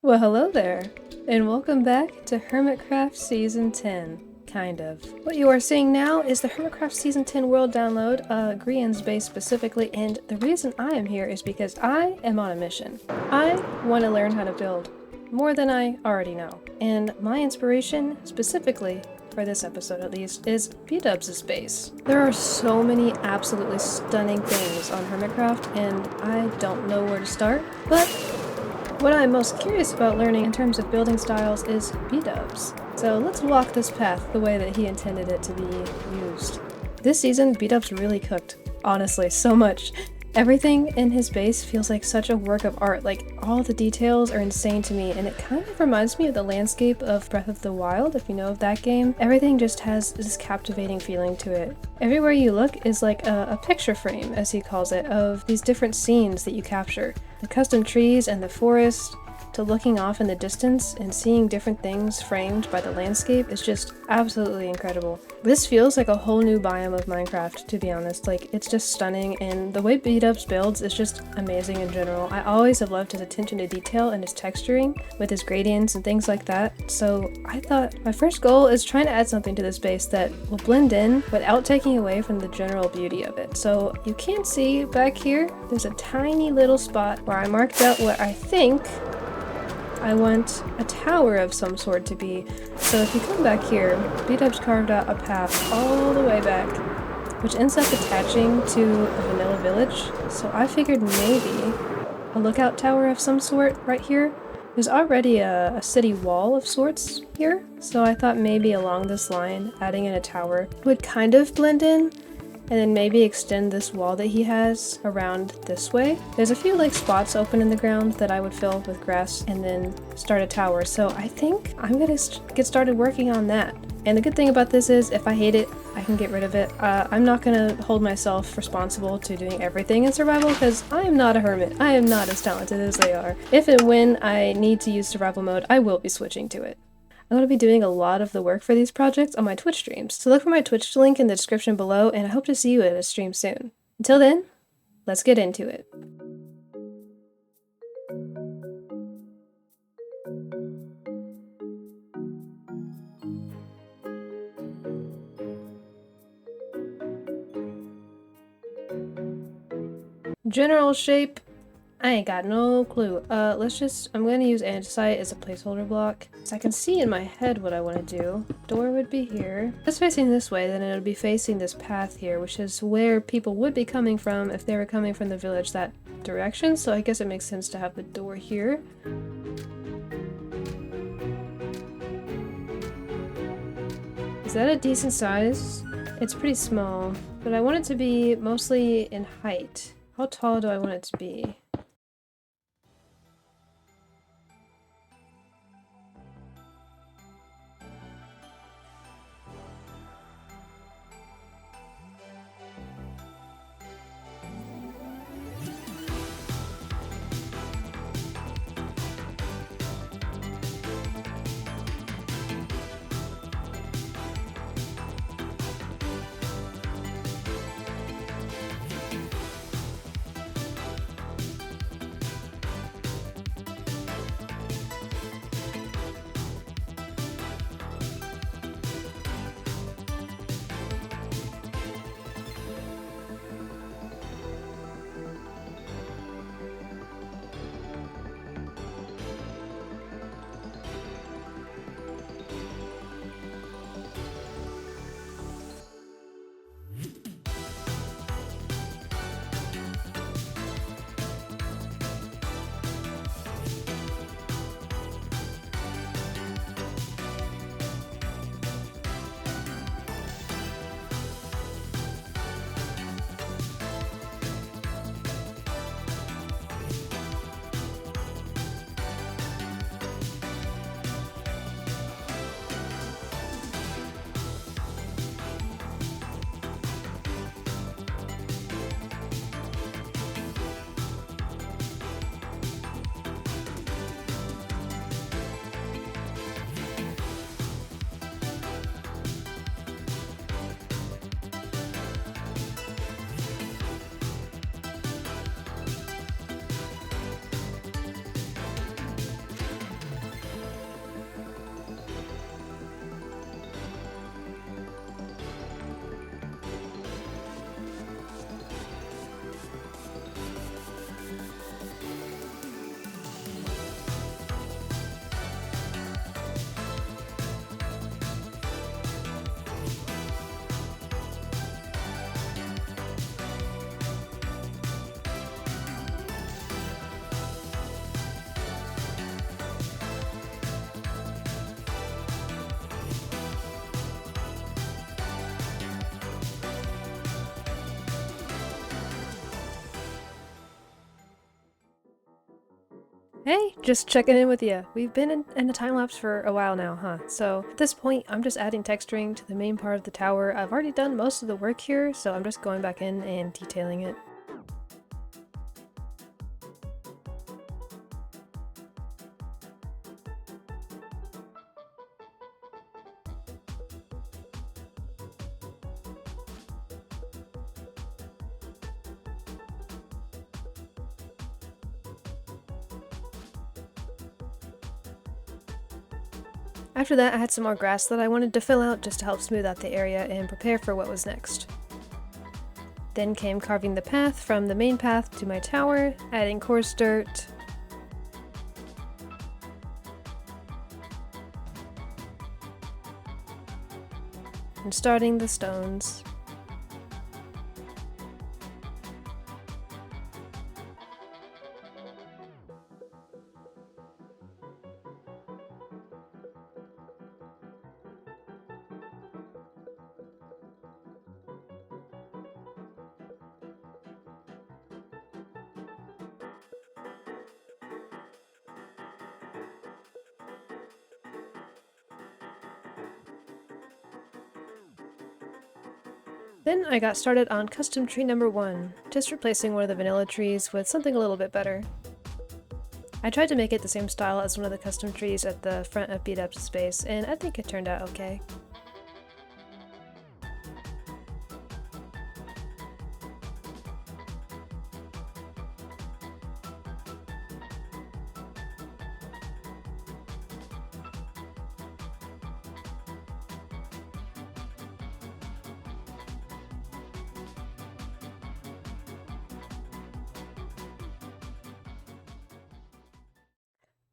Well, hello there, and welcome back to Hermitcraft Season 10. Kind of. What you are seeing now is the Hermitcraft Season 10 World Download, Grian's base specifically, and the reason I am here is because I am on a mission. I want to learn how to build more than I already know, and my inspiration, specifically, for this episode at least, is Bdubs' base. There are so many absolutely stunning things on Hermitcraft, and I don't know where to start, but what I'm most curious about learning in terms of building styles is Bdubs. So let's walk this path the way that he intended it to be used. This season, Bdubs really cooked. Honestly, so much. Everything in his base feels like such a work of art. Like, all the details are insane to me, and it kind of reminds me of the landscape of Breath of the Wild, if you know of that game. Everything just has this captivating feeling to it. Everywhere you look is like a picture frame, as he calls it, of these different scenes that you capture. The custom trees and the forest, to looking off in the distance and seeing different things framed by the landscape is just absolutely incredible. This feels like a whole new biome of Minecraft, to be honest. Like, it's just stunning, and the way Bdubs builds is just amazing in general. I always have loved his attention to detail and his texturing with his gradients and things like that, so I thought my first goal is trying to add something to this base that will blend in without taking away from the general beauty of it. So you can see back here, there's a tiny little spot where I marked out what I think I want a tower of some sort to be. So if you come back here, Bdubs carved out a path all the way back, which ends up attaching to a vanilla village. So I figured maybe a lookout tower of some sort right here. There's already a city wall of sorts here, so I thought maybe along this line, adding in a tower would kind of blend in, and then maybe extend this wall that he has around this way. There's a few like spots open in the ground that I would fill with grass and then start a tower. So I think I'm gonna get started working on that. And the good thing about this is if I hate it, I can get rid of it. I'm not gonna hold myself responsible to doing everything in survival because I am not a hermit. I am not as talented as they are. If and when I need to use survival mode, I will be switching to it. I'm going to be doing a lot of the work for these projects on my Twitch streams, so look for my Twitch link in the description below, and I hope to see you at a stream soon. Until then, let's get into it. General shape, I ain't got no clue. I'm gonna use andesite as a placeholder block. So I can see in my head what I want to do. Door would be here. If it's facing this way, then it would be facing this path here, which is where people would be coming from if they were coming from the village that direction. So I guess it makes sense to have the door here. Is that a decent size? It's pretty small, but I want it to be mostly in height. How tall do I want it to be? Hey, just checking in with you. We've been in a time-lapse for a while now, huh? So at this point, I'm just adding texturing to the main part of the tower. I've already done most of the work here, so I'm just going back in and detailing it. After that, I had some more grass that I wanted to fill out just to help smooth out the area and prepare for what was next. Then came carving the path from the main path to my tower, adding coarse dirt, and starting the stones. Then I got started on custom tree number 1, just replacing one of the vanilla trees with something a little bit better. I tried to make it the same style as one of the custom trees at the front of Bdubs' space, and I think it turned out okay.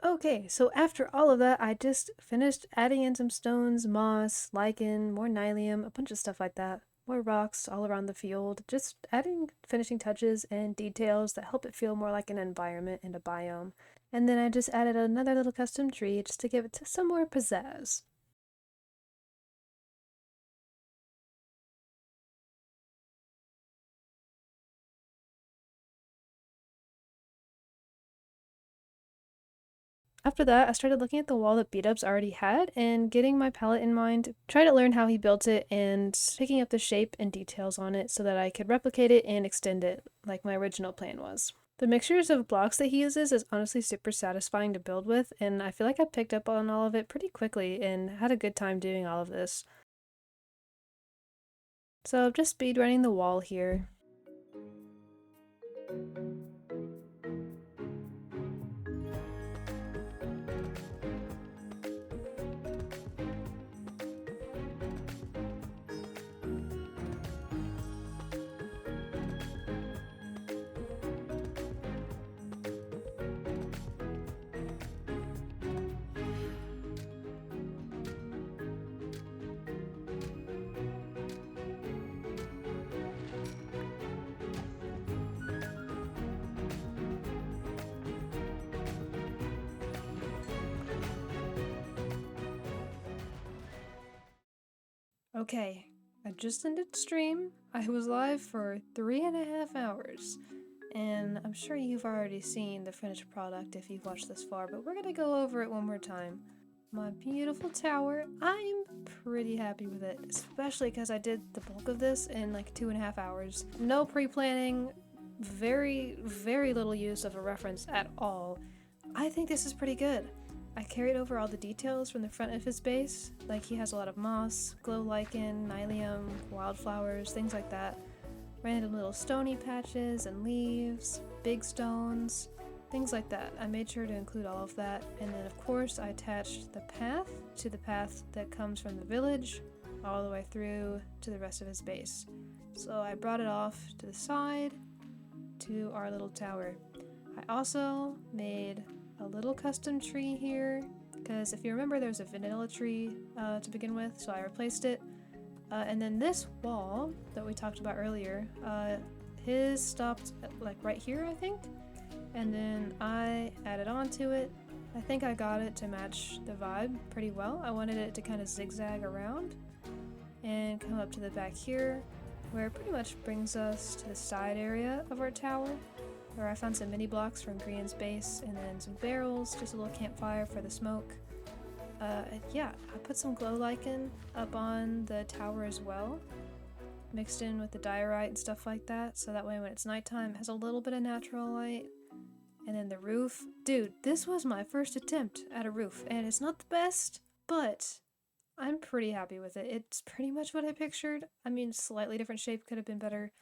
Okay, so after all of that, I just finished adding in some stones, moss, lichen, more nylium, a bunch of stuff like that. More rocks all around the field, just adding finishing touches and details that help it feel more like an environment and a biome. And then I just added another little custom tree just to give it some more pizzazz. After that, I started looking at the wall that Bdubs already had and getting my palette in mind, trying to learn how he built it and picking up the shape and details on it so that I could replicate it and extend it like my original plan was. The mixtures of blocks that he uses is honestly super satisfying to build with, and I feel like I picked up on all of it pretty quickly and had a good time doing all of this. So just speedrunning the wall here. Okay, I just ended stream. I was live for 3.5 hours, and I'm sure you've already seen the finished product if you've watched this far, but we're gonna go over it one more time. My beautiful tower, I'm pretty happy with it, especially because I did the bulk of this in like 2.5 hours. No pre-planning, very little use of a reference at all. I think this is pretty good. I carried over all the details from the front of his base, like he has a lot of moss, glow lichen, nylium, wildflowers, things like that. Random little stony patches and leaves, big stones, things like that. I made sure to include all of that, and then of course I attached the path to the path that comes from the village all the way through to the rest of his base. So I brought it off to the side to our little tower. I also made a little custom tree here, because if you remember there's a vanilla tree to begin with, so I replaced it. And then this wall that we talked about earlier, his stopped like right here, I think, and then I added on to it. I think I got it to match the vibe pretty well. I wanted it to kind of zigzag around and come up to the back here, where it pretty much brings us to the side area of our tower. where I found some mini blocks from Grian's base, and then some barrels, just a little campfire for the smoke. Yeah, I put some glow lichen up on the tower as well, mixed in with the diorite and stuff like that, so that way when it's nighttime it has a little bit of natural light. And then the roof. Dude, this was my first attempt at a roof, and it's not the best, but I'm pretty happy with it. It's pretty much what I pictured. I mean, slightly different shape could have been better,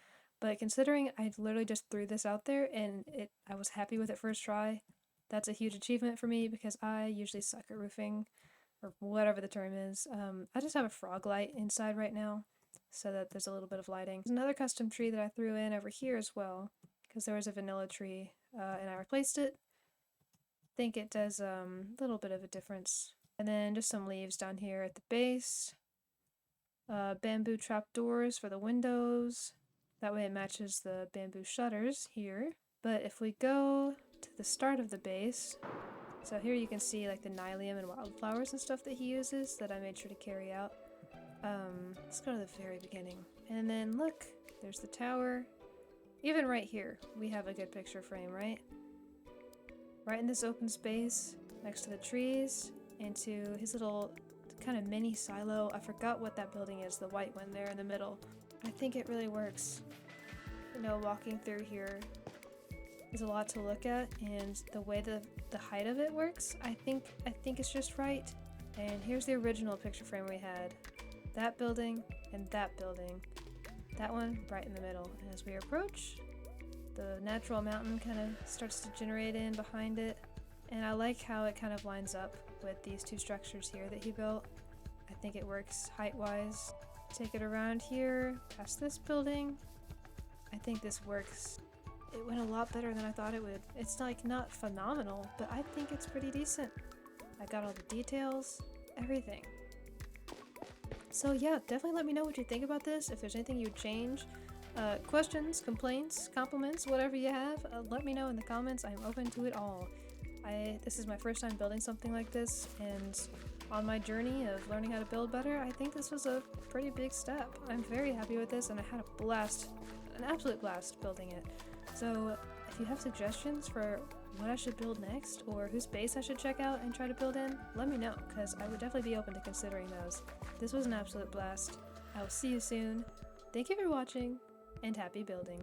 but considering I literally just threw this out there and I was happy with it first try, that's a huge achievement for me because I usually suck at roofing, or whatever the term is. I just have a frog light inside right now, so that there's a little bit of lighting. There's another custom tree that I threw in over here as well, because there was a vanilla tree, and I replaced it. I think it does a little bit of a difference. And then just some leaves down here at the base. Bamboo trapdoors for the windows. That way it matches the bamboo shutters here. But if we go to the start of the base, so here you can see like the nylium and wildflowers and stuff that he uses that I made sure to carry out. Let's go to the very beginning. And then look, there's the tower. Even right here, we have a good picture frame, right? Right in this open space, next to the trees, into his little kind of mini silo. I forgot what that building is, the white one there in the middle. I think it really works. You know, walking through here is a lot to look at, and the way the height of it works, I think it's just right. And here's the original picture frame we had. That building and that building. That one right in the middle. And as we approach, the natural mountain kind of starts to generate in behind it. And I like how it kind of lines up with these two structures here that he built. I think it works height-wise. Take it around here, past this building. I think this works. It went a lot better than I thought it would. It's like not phenomenal, but I think it's pretty decent. I got all the details, everything. So yeah, definitely let me know what you think about this, if there's anything you'd change. Questions, complaints, compliments, whatever you have, let me know in the comments. I'm open to it all. This is my first time building something like this, and on my journey of learning how to build better, I think this was a pretty big step. I'm very happy with this, and I had a blast, an absolute blast building it. So if you have suggestions for what I should build next, or whose base I should check out and try to build in, let me know, because I would definitely be open to considering those. This was an absolute blast. I will see you soon. Thank you for watching, and happy building.